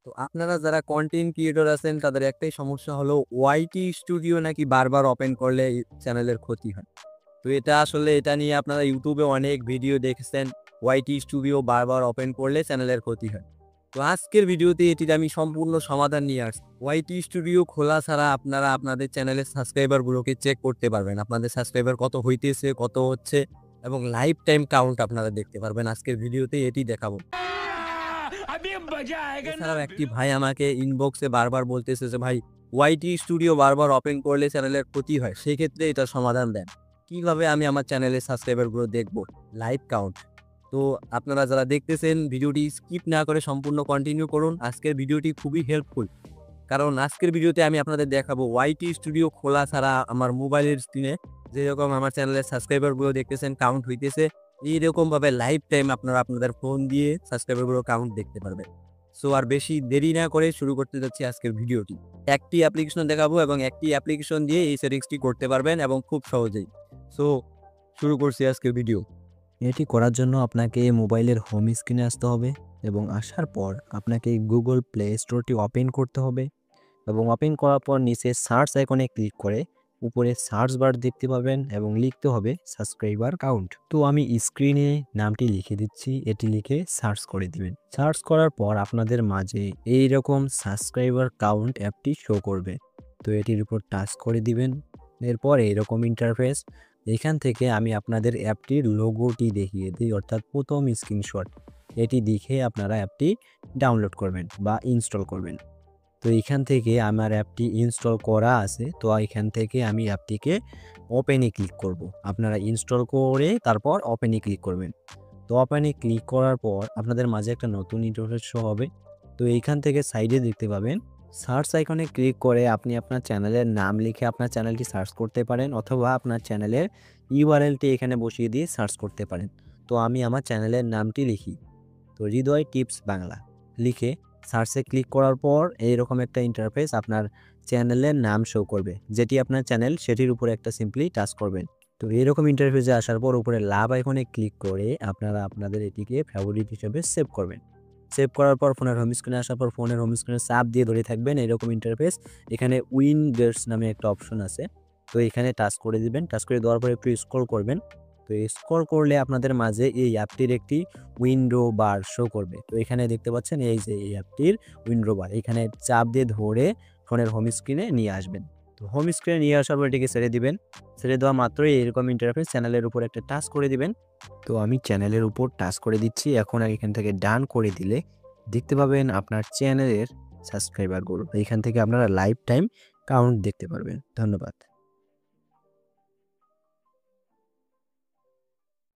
তো আপনারা যারা কন্টেন্ট ক্রিয়েটর আছেন তাদের একটাই সমস্যা হলো ওয়াইটি স্টুডিও নাকি বারবার ওপেন করলে চ্যানেলের ক্ষতি হয়। তো এটা নিয়ে আপনারা ইউটিউবে অনেক ভিডিও দেখেছেন। ওয়াইটি স্টুডিও বারবার ওপেন করলে চ্যানেলের ক্ষতি হয়। তো আজকের ভিডিওতে এটির আমি সম্পূর্ণ সমাধান নিয়ে আসছি। ওয়াইটি স্টুডিও খোলা ছাড়া আপনারা আপনাদের চ্যানেলের সাবস্ক্রাইবারগুলোকে চেক করতে পারবেন। আপনাদের সাবস্ক্রাইবার কত হইতেছে, কত হচ্ছে এবং লাইফ টাইম কাউন্ট আপনারা দেখতে পারবেন। আজকের ভিডিওতে এটি দেখাবো। এছাড়াও একটি ভাই আমাকে ইনবক্সে বারবার বলতেছে যে ভাই ওয়াইটি স্টুডিও বারবার ওপেন করলে চ্যানেলের ক্ষতি হয়। সেক্ষেত্রে এটার সমাধান দেন। কিভাবে আমি আমার চ্যানেলের সাবস্ক্রাইবারগুলো দেখবো? Live count. তো আপনারা যারা দেখতেছেন ভিডিওটি স্কিপ না করে সম্পূর্ণ কন্টিনিউ করুন। আজকের ভিডিওটি খুবই হেল্পফুল। কারণ আজকের ভিডিওতে আমি আপনাদের দেখাবো ওয়াইটি স্টুডিও খোলা ছাড়া আমার মোবাইলের স্ক্রিনে যেরকম আমার চ্যানেলের সাবস্ক্রাইবারগুলো দেখতেছেন কাউন্ট হইতেছে, এইরকমভাবে লাইভ টাইম আপনারা আপনাদের ফোন দিয়ে সাবস্ক্রাইবারগুলো কাউন্ট দেখতে পারবেন। সো আর বেশি দেরি না করে শুরু করতে যাচ্ছি আজকের ভিডিওটি। একটি অ্যাপ্লিকেশন দেখাবো এবং একটি অ্যাপ্লিকেশন দিয়ে এই সেটিংসটি করতে পারবেন এবং খুব সহজেই। সো শুরু করছি আজকের ভিডিও। এটি করার জন্য আপনাকে মোবাইলের হোম স্ক্রিনে আসতে হবে এবং আসার পর আপনাকে গুগল প্লে স্টোরটি ওপেন করতে হবে এবং ওপেন করার পর নিচে সার্চ আইকনে ক্লিক করে উপরে সার্চ বার দেখতে পাবেন এবং লিখতে হবে সাবস্ক্রাইবার কাউন্ট। তো আমি স্ক্রিনে নামটি লিখে দিচ্ছি, এটি লিখে সার্চ করে দিবেন। সার্চ করার পর আপনাদের মাঝে এই রকম সাবস্ক্রাইবার কাউন্ট অ্যাপটি শো করবে। তো এটির উপর টাচ করে দিবেন। এরপর এইরকম ইন্টারফেস। এখান থেকে আমি আপনাদের অ্যাপটির লোগোটি দেখিয়ে দিই, অর্থাৎ প্রথম স্ক্রিনশট। এটি দেখে আপনারা অ্যাপটি ডাউনলোড করবেন বা ইনস্টল করবেন। তো এখান থেকে আমার অ্যাপটি ইনস্টল করা আছে, তো এখান থেকে আমি অ্যাপটিকে ওপেনে ক্লিক করব। আপনারা ইনস্টল করে তারপর ওপেনে ক্লিক করবেন। তো ওপেনে ক্লিক করার পর আপনাদের মাঝে একটা নতুন ইন্টারফেস শো হবে। তো এইখান থেকে সাইডে দেখতে পাবেন সার্চ আইকনে ক্লিক করে আপনি আপনার চ্যানেলের নাম লিখে আপনার চ্যানেলটি সার্চ করতে পারেন, অথবা আপনার চ্যানেলের ইউআরএলটি এখানে বসিয়ে দিয়ে সার্চ করতে পারেন। তো আমি আমার চ্যানেলের নামটি লিখি, তো হৃদয় টিপস বাংলা লিখে সার্চে ক্লিক করার পর এইরকম একটা ইন্টারফেস আপনার চ্যানেলের নাম শো করবে। যেটি আপনার চ্যানেল সেটির উপরে একটা সিম্পলি টাচ করবেন। তো এরকম ইন্টারফেসে আসার পর উপরে লাভ আইকনে ক্লিক করে আপনারা আপনাদের এটিকে ফেভারিট হিসেবে সেভ করবেন। সেভ করার পর ফোনের হোম স্ক্রিনে আসার পর ফোনের হোম স্ক্রিনে চাপ দিয়ে ধরে থাকবেন, এরকম ইন্টারফেস। এখানে উইন গেটস নামে একটা অপশন আছে, তো এখানে টাচ করে দিবেন। টাচ করে দেওয়ার পরে একটু স্ক্রল করবেন। তো স্ক্রল করলে আপনাদের মাঝে এই অ্যাপটির একটি উইন্ডো বার শো করবে। তো এখানে দেখতে পাচ্ছেন এই যে এই অ্যাপটির উইন্ডো বার, এখানে চাপ দিয়ে ধরে ফোনের হোম স্ক্রিনে নিয়ে আসবেন। তো হোম স্ক্রিনে নিয়ে আসার পর এটিকে ছেড়ে দিবেন। ছেড়ে দেওয়া মাত্রই এরকম ইন্টারফেস চ্যানেলের উপর একটা টাচ করে দিবেন। তো আমি চ্যানেলের উপর টাচ করে দিচ্ছি। এখন এখান থেকে ডান করে দিলে দেখতে পাবেন আপনার চ্যানেলের সাবস্ক্রাইবারগুলো। এখান থেকে আপনারা লাইফ টাইম কাউন্ট দেখতে পারবেন। ধন্যবাদ।